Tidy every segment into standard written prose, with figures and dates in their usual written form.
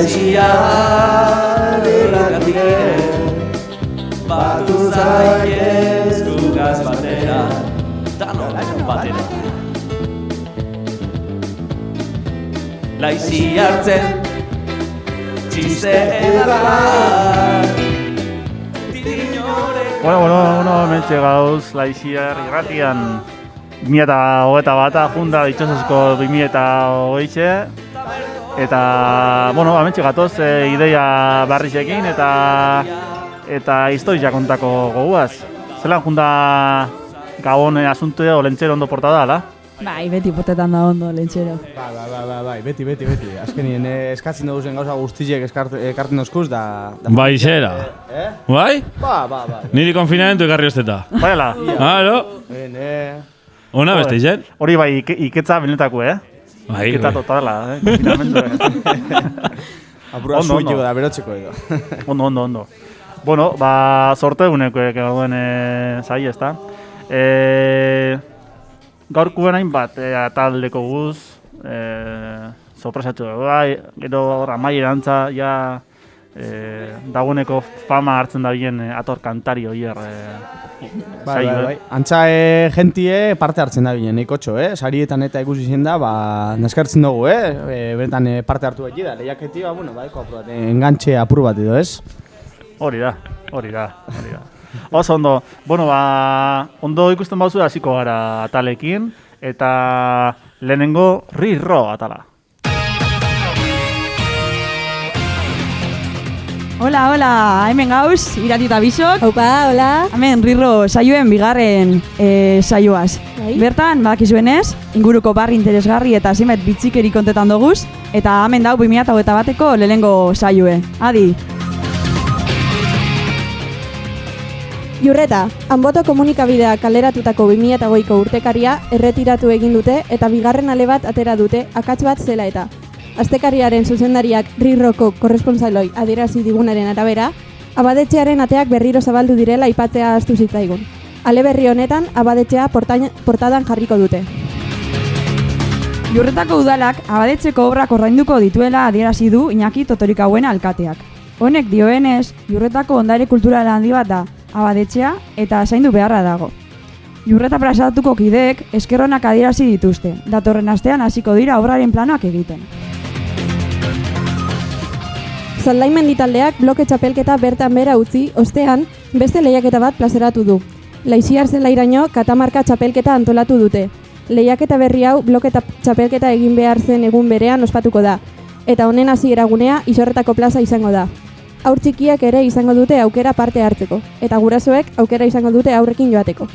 Laixiar irratire batu zaitez gugaz batera danok batera Laixiartzen txiste edarrak Bueno, mentxe gauz, Laixiar irratian 2021 junda ditxosozko 2020 eta, bueno, mentxe gatoz ideia barrizekin eta historia kontako goguaz. Zelan junda gabon asuntu lentzero ondo portada, ala? Bai, beti potetan da ondo lentzero. Bai, beti. Azkenien eskatzen dugu zen gauza guztiek ekartzen dozkuz da... Bai, zera. Bai? Ba. Niri konfinamentu ekarri osteta. Baila. Halo? Ona beste izen? Hori bai, iketza benetako, Bai, iketza totala, konfinamentu, Apura zuitiko da, berotzeko edo. Ondo. Bueno, sorte eguneko gauden zai, ezta? Gaurkuen hainbat taldeko guz, sorpresatu bai, gero amaiera antza, dagoeneko fama hartzen da bien ator kantari horier. Bai. Antza jentie parte hartzen da binen, ikotxo, sarietan eta ikusi zen da, naskartzen dugu, beretan parte hartu beti da, lehiaketi, daiko apur bat, engantxe apur bat edo, ez? Hori da. Oso ondo, bueno, ondo ikusten bauzu hasiko gara atalekin, eta lehenengo Rirro atala. Hola, hemen gauz, irati eta bisok. Opa, hola. Hemen Rirro saioen bigarren saioaz. Bertan, badakizuenez, inguruko barri interesgarri eta zimet bitzikeri kontetan doguz, eta hemen dau 2021ko lehenengo saioe. Adi! Jurreta, Anboto komunikabideak kaleratutako 2008ko urtekaria erretiratu egin dute eta bigarren ale bat atera dute akats bat zela eta. Aztekariaren zuzendariak Rirroko korresponsaloi adierazi digunaren arabera, abadetxearen ateak berriro zabaldu direla aipatzea ahaztu zitzaigun. Ale berri honetan, abadetxea portadan jarriko dute. Jurretako udalak abadetxeko obrak ordainduko dituela adierazi du Iñaki Totorikauen alkateak. Honek dioenez, Jurretako ondare kultural handi bat da, abadetxea eta zaindu beharra dago. Jurreta plazatuko kideek eskerronak adierazi dituzte, datorren astean hasiko dira obraren planoak egiten. Zaldaimendi taldeak bloke txapelketa bertan bera utzi, ostean beste lehiaketa bat plazaratu du. Laixiar zelairaino katamarka txapelketa antolatu dute. Lehiaketa berri hau bloke txapelketa egin behar zen egun berean ospatuko da, eta honen hasiera gunea Isorretako plaza izango da. Haur txikiak ere izango dute aukera parte hartzeko, eta gurasoek aukera izango dute aurrekin joateko.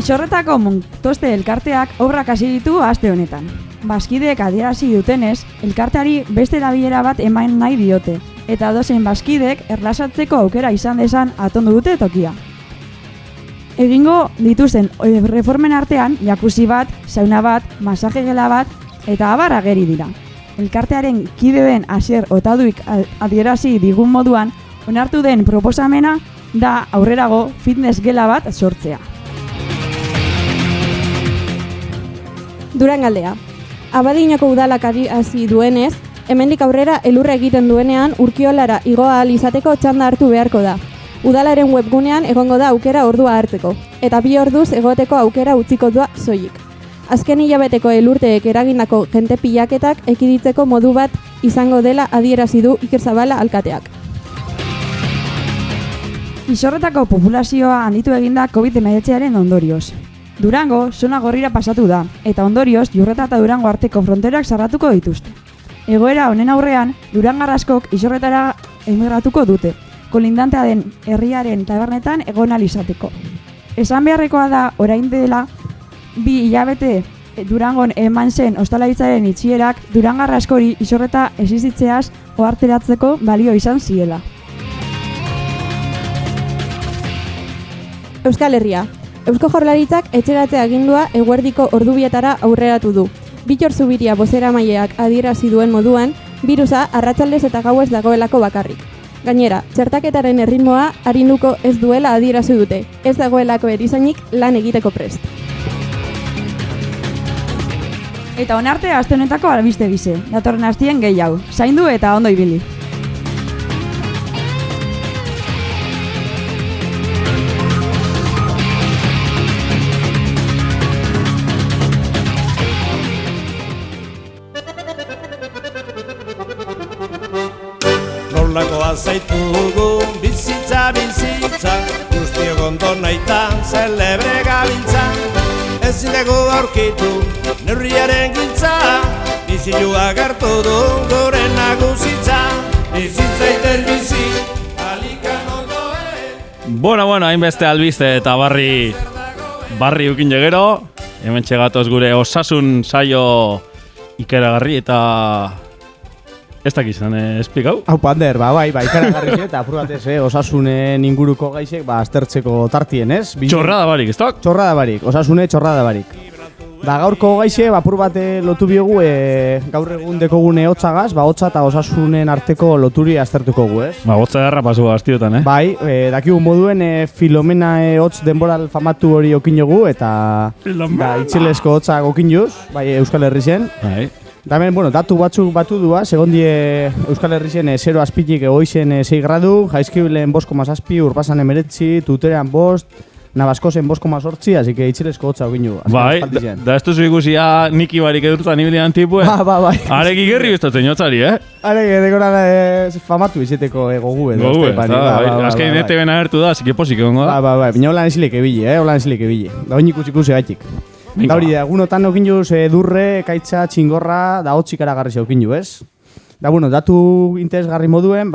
Isorretako Montoste elkarteak obrak hasi ditu aste honetan. Baskideek adierazi dutenez, elkarteari beste erabilera bat eman nahi diote, eta dozen baskidek erlasatzeko aukera izan dezan atondu dute tokia. Egingo dituzten reformen artean, jacuzzi bat, sauna bat, masaje gela bat, eta abar ageri dira. Elkartearen kide den Asier Otaduik adierazi digun moduan, onartu den proposamena da aurrerago fitness gela bat sortzea. Durangaldea. Abadiñoko udalak hasi duenez, hemendik aurrera elurra egiten duenean Urkiolara igo ahal izateko txanda hartu beharko da. Udalaren webgunean egongo da aukera ordua hartzeko, eta 2 orduz egoteko aukera utziko da soilik. Azken hilabeteko elurteek eragindako jente pilaketak ekiditzeko modu bat izango dela adierazi du Iker Zabala alkateak. Isorretako populazioa handitu eginda COVID-19aren ondorioz. Durango zona gorrira pasatu da, eta ondorioz Jurreta eta Durango arteko fronterak zarratuko dituzte. Egoera honen aurrean, Durangar askok Isorretara emigratuko dute, kolindantea den herriaren tabernetan egon ahal izateko. Esan beharrekoa da, orain dela, 2 hilabete Durangon eman zen ostalaritzaren itxierak Durangar askori Isorreta existitzeaz oharteratzeko balio izan ziela. Euskal Herria. Eusko Jaurlaritzak etxeratze agindua eguerdiko ordubietara aurreratu du. Bittor Zubiria bozeramaileak adierazi duen moduan, birusa arratsaldez eta gauez dagoelako bakarrik. Gainera, txertaketaren erritmoa arinduko ez duela adierazi dute, ez dagoelako erizainik lan egiteko prest. Eta onarte aste honetako albiste bize. Datorren astien gehiago. Zaindu eta ondo ibili. Nolakoa zaitugu bizitza, guztiok ondo nahitan zelebre gabiltza. Ezin dugu aurkitu neurriaren giltza, bizilua gertu du gure nagusitza. Bizitza iten bizi, alikan ondoen. Bueno, hainbeste albiste eta barri ukin jegero. Hemen txegatoz gure osasun saio ikeragarri eta... Ez dakizan, esplikau? Hau Ander, bai, ikaragarri eta apur batez, osasunen inguruko gaizek, aztertzeko tartien, ez? Txorrada barik, ez da? Txorrada barik, osasune txorrada barik. Da gaurko gaixe, apur bate lotu biogu, gaur egun dekogune hotzagaz, hotza eta osasunen arteko loturi aztertuko gu, ez? Hotza erra pasu gaztiotan, Bai, dakigu moduen Filomena hotz denboral famatu hori okinogu, eta itxilesko hotzak okinjuz, bai, Euskal Herrien. Bai. Da hemen, datu batzuk batu dua, segondie Euskal Herrien 0 azpitik egoizen 6 gradu, Jaizkibilen 5,7, Urpasan 19, Tuterean 5, Nabaskosen 5,8, así que itxilesko hotza okinu. Bai, da ez duzu ikusia Niki barik edurtan ibilian tipue. Bai. Arek ikerri biztatzen jotzari, Arek dekoran famatu izeteko gogu edo. Gogu, azken nete ben agertu da, así que posik egongo da. Bai, bina holan esilek ebile, Da oin ikusi gaitik. Da hori, egunotan okinjuz durre, kaitza, txingorra, da hotzik aragarri okinju, ez? Da, datu interesgarri moduen,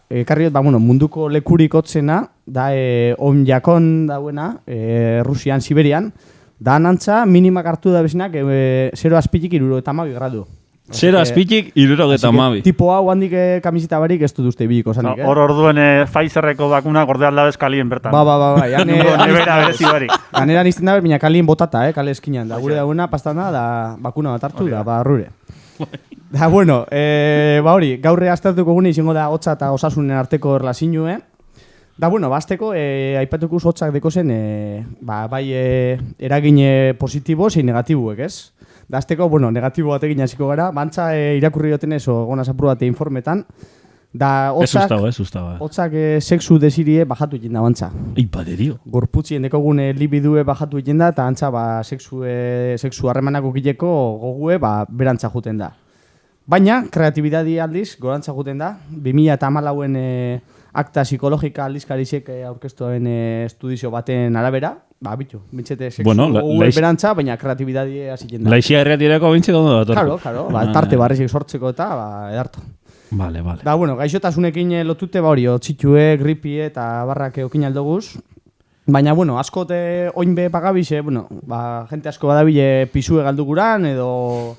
ekarriot, munduko lekurik hotzena, da on jakon dauena, Rusian, Siberian, da anantza minimak hartu da bezinak 0 azpitik 72 gradu. 0 azpitik 72. Tipo hau handik kamisita barik ez dut uste biliko zanik, Hor orduen Pfizerreko bakuna gorde aldabez kalien bertan. Bai. Nebera berezi barik. Ganeran izten da baina kalien botata, kale eskinan. Da gure dagoena pastan da bakuna bat hartu da, barrure. Da, hori, gaurre aztertuko gune izango da hotza eta osasunen arteko erlazinue. Da, bazteko, aipatuko hotzak deko zen, bai eragin positibo zein negatibuek, ez? Da, azteko, negatibo batekin hasiko gara, bantza irakurri duten ez, gona zapuru bate informetan, da, hotzak sexu desirie bajatu egin da, bantza. Ipaderio. Gorputzien dekogune libidue bajatu egin da, eta antza, sexu harremanak okileko gogue, berantza juten da. Baina, kreatibidadi aldiz, gorantza juten da, 2014en akta psikologika aldizkarizek aurkeztuen estudizio baten arabera, bintxete sexu berantza, baina kreatibidadi hasi jenda. Laixia erretirako bintxet ondo da torko. Karo, tarte barrizik sortzeko eta edarto. Vale. Da, gaixotasunekin lotute hori, txitue, gripie eta barrak okin aldoguz. Baina, askote oinbe pagabize, jente asko badabile pisue galduguran, edo...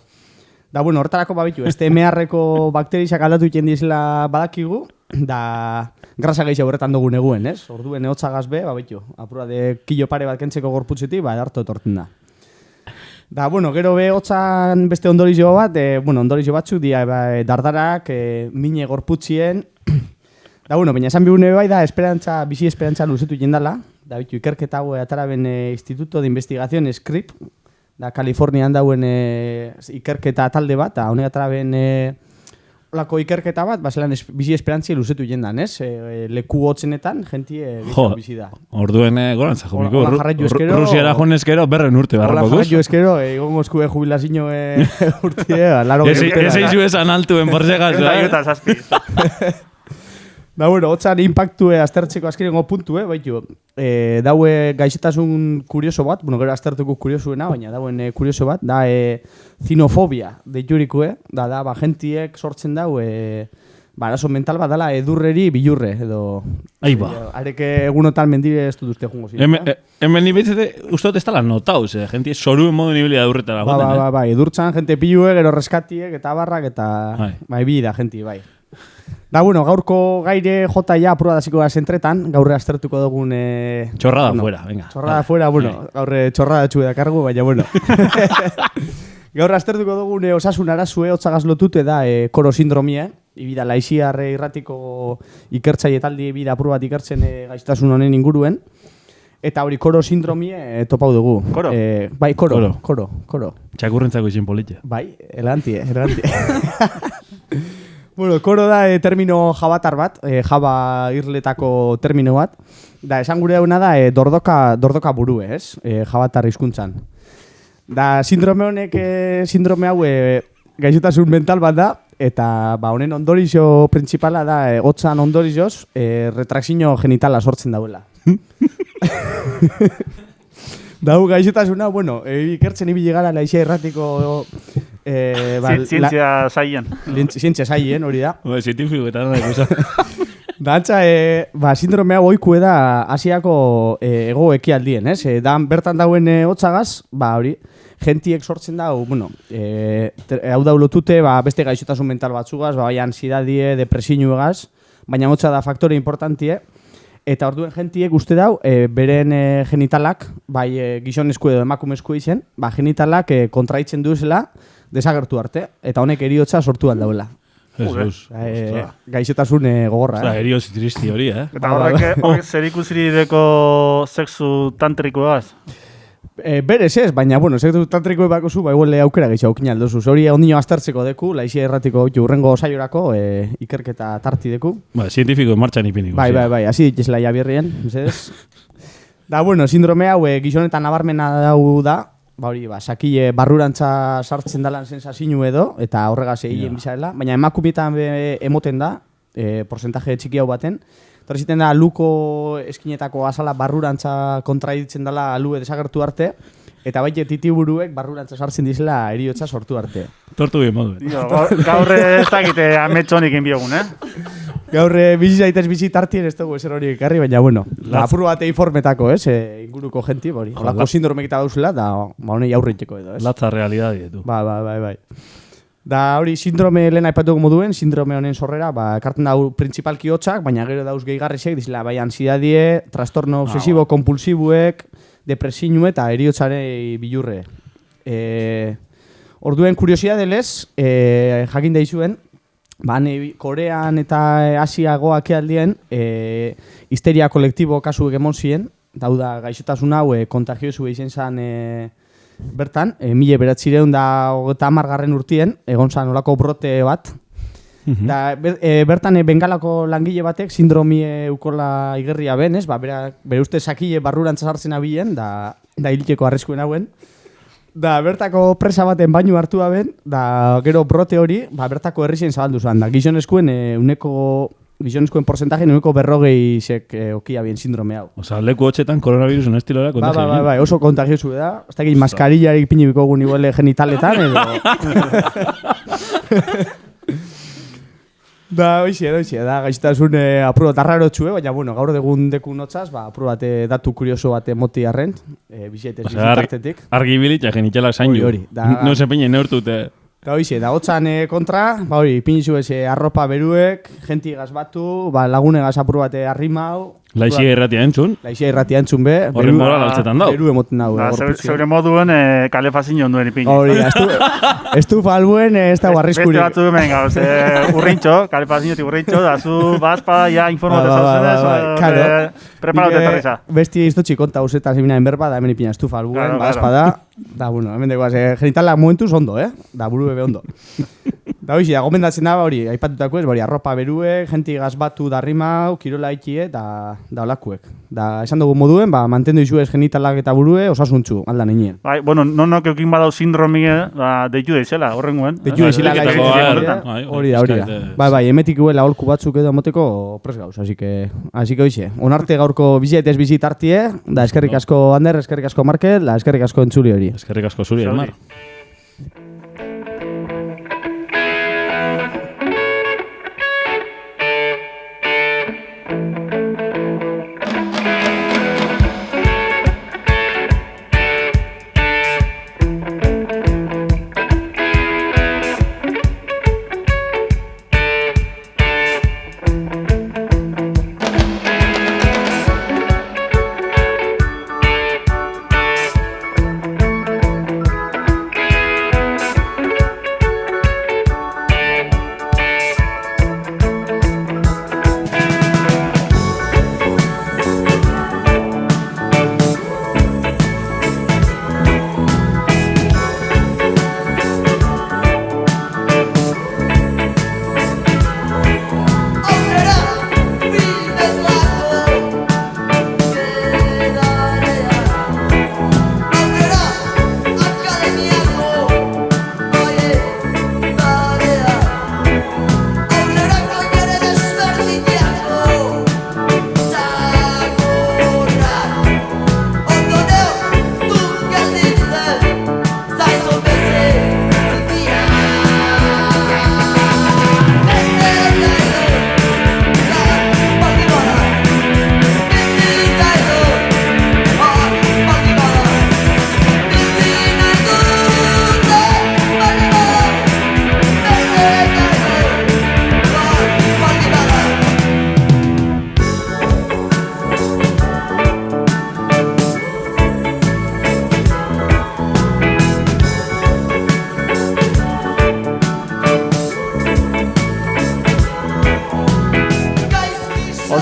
Da, horretarako babitu, STMR-eko bakterizak aldatu egiten dizela badakigu, da grasa gehiago horretan dugu neguen, ez? Orduen hotzagaz be, babitu, apura de kilo pare bat kentzeko gorputzetik, edarto etorten da. Da, gero be hotzan beste ondorizio bat, ondorizio batzuk, dardarak, mine gorputzien, da, baina esan bigune bai da, bizi esperantza luzetu jendala, da, bitu, ikerketa hau ataraben Instituto de Investigación SCRIP, da, Kalifornian dauen ikerketa talde bat, eta honek ataraben olako ikerketa bat, zelan bizi esperantzi luzetu jendan, ez? Leku hotzenetan, jentie bizi da. Orduen gorantza jomiko. Rusiara jonezkero berren urte barra bokuz. Hola jarraio eskero, egon gozkue jubilazio urtie, laro gertera. Ez eizu esan altuen borzegaz, Da, hotzan impactue aztertzeko azkerengo puntue, baitu, daue gaixotasun kurioso bat, gero aztertuko kuriosuena, baina dauen kurioso bat, da zinofobia deiturikue, da, gentiek sortzen dau, arazo mental bat dala edurreri bilurre, edo... Aiba. Areke egunotan mendire ez dut uste jungo ziren. Hemen nibetzete, uste ez tala notauz, gentie soruen modu nibelia edurretara goten, Bai, edurtzan, jente pilue, gero reskatiek, eta barrak, eta... Bai, da, jenti, bai. Da, gaurko gaire jota ja apurra dasiko gara zentretan, gaurre aztertuko dugun... Txorrada fuera, venga. Txorrada fuera, gaurre txorrada txue da kargu, baina, Gaurre aztertuko dugun osasun arazue, hotzagaz lotute da koro sindromia, ibida laixiarre irratiko ikertzaile taldi ibida apur bat ikertzen gaixotasun honen inguruen. Eta hori koro sindromie topau dugu. Koro? Bai, koro. Txakurrentzako izin politxe. Bai, elegantie. Bueno, koro da termino jabatar bat, jaba irletako termino bat. Da, esan gure dauna da dordoka burue, ez? Jabatar hizkuntzan. Da, sindrome hau gaixotasun mental bat da, eta honen ondorizo principala da, hotzan ondorizoz, retrakzio genitala sortzen dauela. Dau gaixotasuna, bueno, ikertzen ibili gara Laixia Irratiko zientzia saien. Zientzia saien, hori da. Zientifikoetan da ikusa. Da, antza, sindrome hau oikue da Asiako ego ekialdien, ez? Bertan dauen hotzagaz, hori, gentiek sortzen da, bueno, hau da lotute, beste gaixotasun mental batzugaz, bai ansiedadie, depresinuegaz, baina hotza da faktore importantie. Eta orduen gentiek uste dau, beren genitalak, bai gizonezko edo emakumezko izen, genitalak kontraitzen duzela desagertu arte, eta honek eriotza sortu aldauela. Jesus. Gaixotasun gogorra. Eriotz tristi hori, Eta horrek zer ikusiri deko sexu tantrikoaz? Berez ez, baina, bueno, sexu tantriko bako zu, igual aukera gehiago okina aldozu. Hori ondino aztertzeko deku, Laixia Erratiko urrengo saiorako ikerketa tarti deku. Zientifiko martxan ipiniko. Bai, hasi ditxezela jabirrien, mesedez. Da, bueno, sindrome hau gizonetan nabarmena dau da, hori, sakile barrurantza sartzen dalan sensazinu edo, eta horregaz egin bizarela, baina emakumetan emoten da, porcentaje txiki hau baten, Torriziten da, aluko eskinetako azala barrurantza kontraditzen dela alue desagertu arte, eta baite titiburuek barrurantza sartzen dizela eriotza sortu arte. Tortu bien modu. Gaur ez dakite ametxonik inbiogun, Gaur bizi zaitez bizi tartien ez dugu eser hori ekarri, baina bueno, apuru bate informetako, inguruko jenti, hori. Olako sindromek eta dauzela, da honei aurriteko edo, ez? Latza realidadi, edu. Bai. Da hori sindrome lehen aipatuko moduen, sindrome honen sorrera, ekartzen dau principalki hotzak, baina gero dauz gehigarrisek, dizela, bai ansiedadie, trastorno obsesibo, kompulsibuek, depresiñu eta eriotzarei bilurre. Orduen kuriosidadez, jakin daizuen, Korean eta Asiagoak aldien, histeria kolektibo kasuek emon ziren, dau da gaixotasun hau kontagiosu izen zan bertan, 1930 urtien, egon zan olako brote bat. Da, bertan bengalako langile batek sindromie ukola igerria ben, ez? Bere uste sakile barrurantza sartzen abilen, da hilteko arriskuen hauen. Da, bertako presa baten bainu hartu ben, da gero brote hori, bertako herrizien zabaldu zan. Da, gizonezkoen porcentaje uneko 40 okia bien sindrome hau. Osa, leku hotxetan koronavirusen estilora kontagio. Bai, oso kontagiosu da. Ez dakit maskarillarik pinibiko gu nibuele genitaletan, edo... Da, hoxe, da, gaiztasun apuro bat arrarotxue, baina, bueno, gaur egun dekun notzaz, apuro bat datu kurioso bat moti arrent, bizietez bizitartetik. Argi bilitza genitxelak zainu. Hori, no se peine neurtute. Da, hoxe, da, hotzan kontra, hori, pinizu arropa beruek, genti gazbatu, lagunegaz apuro bat arrimau. Laixia Irratia entzun. Laixia Irratia entzun be. Horren moral altzetan dau. Beru emoten dau. Zeure moduen kalefazin onduen ipini. Hori, estufa albuen ez da arriskurik. Beste batzu hemen gauz, urrintxo, kalefazinotik urrintxo, da zu bazpa ya informate zauzenez, preparate etorriza. Besti iztotxi konta usetan zeminaren berba, da hemen ipina estufa albuen, bazpa da. Da, bueno, hemen dekoaz, genitalak momentuz ondo, da buru bebe ondo. Da, hoxe, da, gomendatzen da, hori, aipatutako ez, hori, arropa beruek, genti gazbatu darrimau, kirola ikie, da olakuek. Da, esan dugu moduen, mantendu izuez genitalak eta burue, osasuntzu, aldan einien. Bai, bueno, nonok eukin badau sindromie, deitu deizela, horrenguen. Deitu deizela, hori da. Bai, emetik huela holku batzuk edo moteko pres gauz, así que hoxe. Onarte gaurko bizietez bizitartie, da, eskerrik asko Ander, eskerrik asko Markel, da, eskerrik asko entzuli hori. Eskerrik asko zuri, Elmar.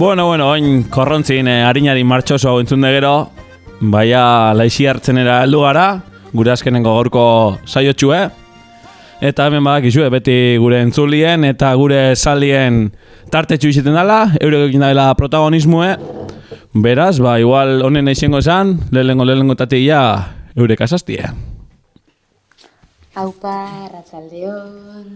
Bueno, oin korrontzin harinari martxoso hau entzun gero, baia laixi hartzenera heldu gara, gure azkenengo gaurko saiotxue. Eta hemen badakizue beti gure entzulien eta gure salien tartetxu izeten dela, eurekin dela protagonismue. Beraz, igual honen izango esan, lehenengo tatia eurek asaztie. Aupa, ratzaldeon,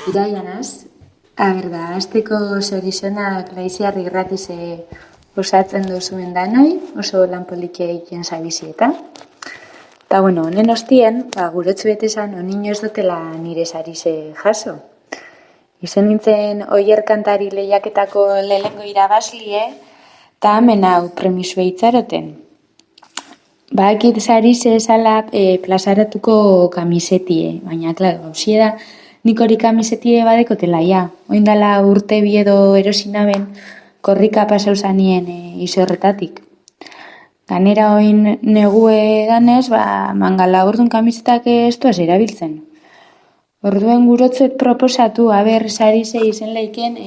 iraianaz. Azteko zorizonak laiziar irratize osatzen duzuen danoi, oso lan polikia egiten zabizieta. Eta honen ostien, gurotzu betezan onin ez dutela nire sarize jaso. Izen nintzen oier kantari lehiaketako lehengo irabazlie, eta hemen hau premisu eitzaroten. Bakit sarize esala plazaratuko kamisetie, baina, klar, gauzie da, nik hori kamisetie badekotela, ja. Oindala urte biedo erosinaben, korrika pasau zanien izorretatik. Ganera oin negue danez, mangala urdun kamisetak ez duaz erabiltzen. Orduen gurotzuet proposatu, sarize izen leiken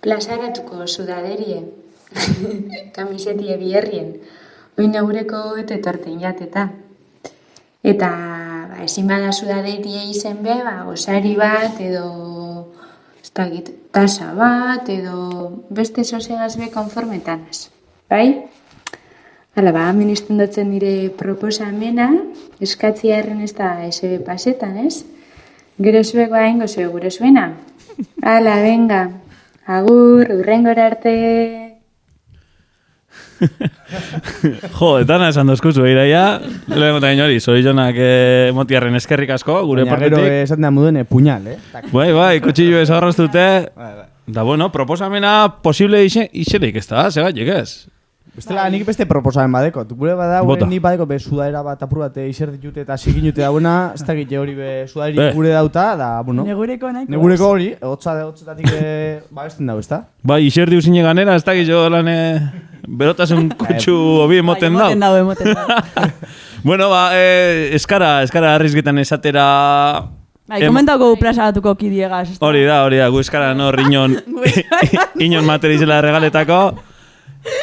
plazaratuko sudaderie, kamisetie bierrien. Oin neureko eta etorten jateta. Eta ezin bada sudaderie izen be, gosari bat edo tasa bat edo beste sosegaz be konformetanaz. Bai? Hala, hemen izten dutzen nire proposamena, eskatzia erren ez da SB pasetan, ez? Gero zuek ingo zue gure zuena. Hala, venga, agur, urrengora arte. Jo, etana esan dozkuzu, iraia, lehenko eta hori, zorizonak motiarren eskerrik asko, gure partetik. Baina gero esaten da muduen puñal, Bai, kutxillo ez ahorraztute. Da bueno, proposamena posible iserik ez da, segatik ez. Bestela, nik beste proposamen badeko. Gure bada, nik badeko be sudaera bat apur bat iser ditute eta siginute dauna, ez dakit hori be sudaeri gure dauta, da, bueno. Negureko nahiko. Negureko hori, hotzetatik babesten dago, ez da? Bai, iser diuzine ganera, ez dakit jo lan berotasun kutsu hobi emoten dau. Emoten dau. Bueno, eskara arrizketan esatera... Komentauko plazaratuko kidiegaz. Hori da, gu eskara nor inon materizela regaletako.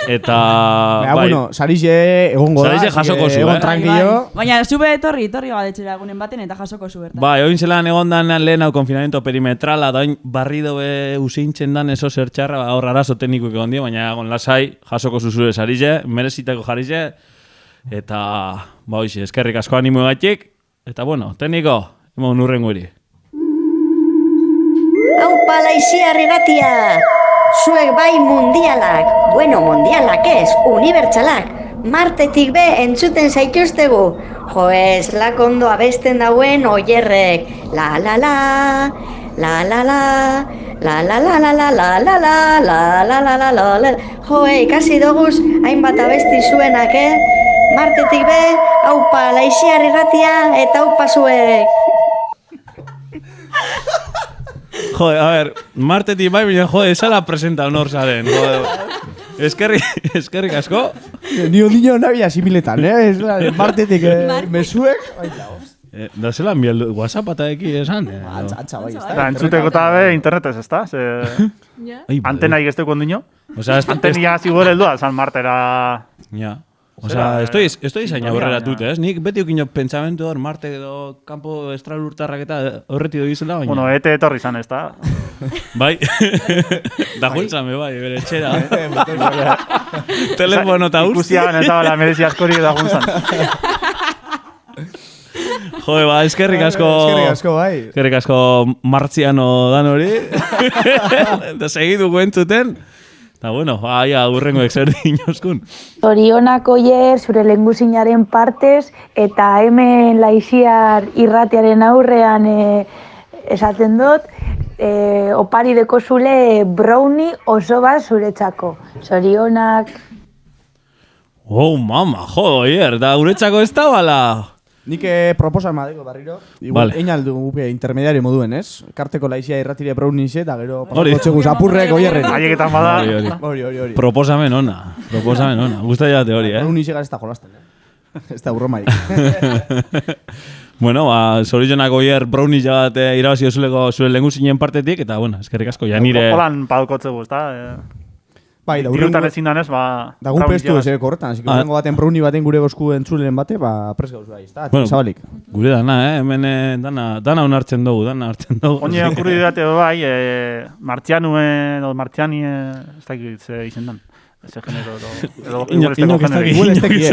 Eta... bueno, sarize egongo da. Sarize jasoko zu, egon tranquillo. Baina, zube etorri gadetxera egunen baten eta jasoko zu bertan. Bai, oin zelan egon dan lehen hau konfinamento perimetrala, da oin barrido usintzen dan eso zertxarra, hor arazo tekniko egon dio, baina egon lasai, jasoko zuzure sarize, merezitako jarize, eta, hoxe, eskerrik asko animo egatik, eta bueno, tekniko, emon urren guri. Aupa laiziar irratia! Zuek bai mundialak, bueno, mundialak ez, unibertsalak, Martetik be entzuten zaituztegu. Jo ez, lakondo abesten dauen oierrek. La la la, la la la, la la la la la la la la la la la la la la. Jo, ikasi doguz hainbat abesti zuenak, Martetik be, aupa laiziar irratia eta aupa zuek. Jode, a ver, Martetik bai, baina jode, esala presenta honor zaren. Eskerrik asko. Ni ondino nabia similetan, Martetik mesuek. Da zela enbiel WhatsApp eta eki esan. Antza, bai. Da, entzuteko eta be internetez, ez da? Antena ikesteko ondino. Antenia zigore heldua, San Martera... Ja. O sea, estoy zaina horrela dute, ez? Nik beti okino pentsamentu hor, Marte edo kampo estralurtarrak eta horreti doi zela, baina... Bueno, ete etorri zan, ez da? Bai. Da juntzame, bai, bere etxera. Telefono eta urzi. Ikusiagan ez da, merezi askori da juntzan. Jode, eskerrik asko... Eskerrik asko, bai. Eskerrik asko martziano dan hori. Eta segidu entzuten. Eta bueno, urrengo exerdin oskun. Zorionak oier, zure lenguzinaren partez, eta hemen laiziar irratiaren aurrean esaten dut, opari deko zule brownie oso bat zuretzako. Zorionak... Oh, mama, oier, da guretzako ez da bala. Nik proposan madeko barriro. Igual, einaldu gupe intermediario moduen, ez? Karteko laizia irratire brownies eta gero pasako txeguz apurrek oierren. Haieketan bada. Hori. Proposamen ona. Gusta jate hori, Brownies egan ez da jolasten, Ez da urromarik. Bueno, zorizionak oier brownies bat irabazi zure lenguzinen partetik, eta bueno, eskerrik asko, ja nire... Holan padukotzegu, ez da? Bai, da dirutan ezin danez, ba... Da gun pestu ez korretan, así que urrengo baten brownie baten gure gozku entzulen bate, ba, pres gauz bai, ezta? Bueno, zabalik. Gure dana, hemen dana onartzen dugu, Oine, okurri didate bai, martxanuen, o martxani, ez dakit ze izendan. Ese genero, edo Inok ez daki,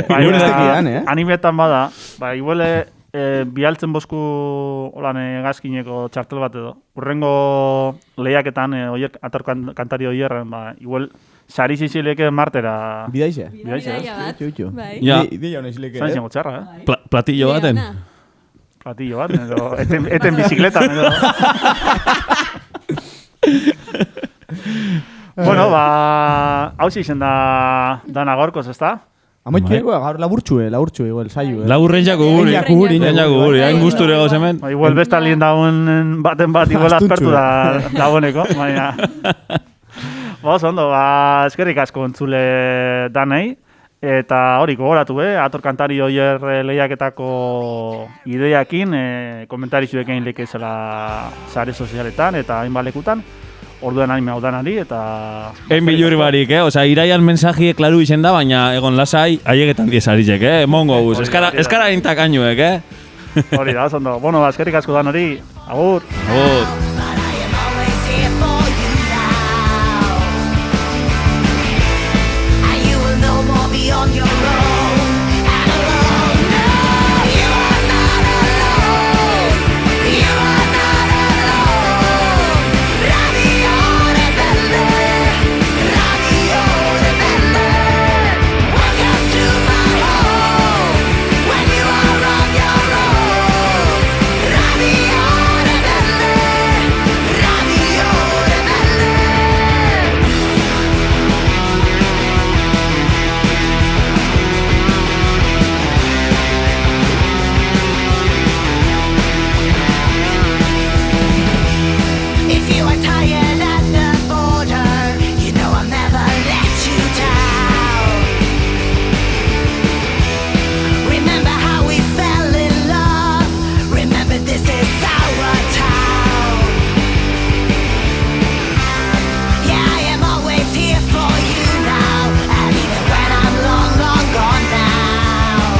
animetan bada, ba, iguele bialtzen bosku holan gazkineko txartel bat edo. Urrengo lehiaketan, oier, ator kantari oierren, ba, igual, sari zizileke martera... Bidaize? Bidaize, bai. Ideia hona izileke, Zain zengo txarra, Platillo baten? Platillo baten, edo, eten bizikletan, edo. Bueno, ba, hau izen dana gorkoz, ezta? Amaitu ego, gaur laburtxue, igual, saio. Laburren guri, hain gusture gauz hemen. Igual bestalien dagoen baten bat, igual azpertu dagoeneko, baina... Ondo, ba, eskerrik asko entzule danei, eta hori gogoratu, ator kantari oier lehiaketako ideiakin, komentarizuekin lekezela sare sozialetan eta hainbalekutan, orduan anime hau danari, eta... Egin biluri barik, Osa, iraian mensajiek klaru izen da, baina egon lasai, aiegetan diesarizek, Mongo guz, eskara intakainuek, Hori da, ondo. Bueno, eskerrik asko dan hori, agur! Agur! On your own and alone. No, you are not alone. You are not alone. Radio Rebelde, Radio Rebelde. Welcome to my home when you are on your own. Radio Rebelde, Radio Rebelde. If you are tired at the border, you know I'll never let you down. Remember how we fell in love. Remember this is our town. Yeah, I am always here for you now, and even when I'm long, long gone now,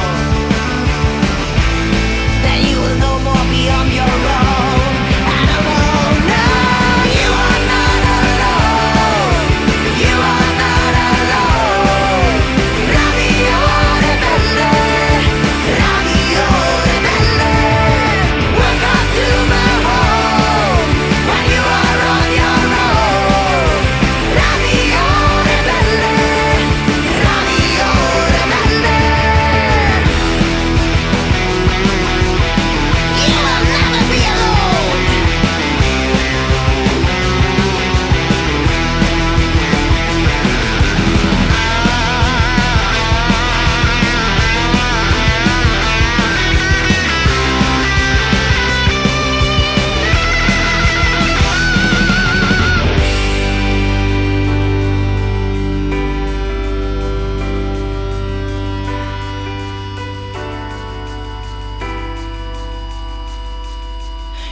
then you will no more be on your own. And alone, no, you are not alone. You are not alone. Radio Rebelde, Radio Rebelde. Welcome to my home when you are on your own. Radio Rebelde, Radio Rebelde. You will never be alone.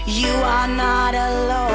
You are not alone.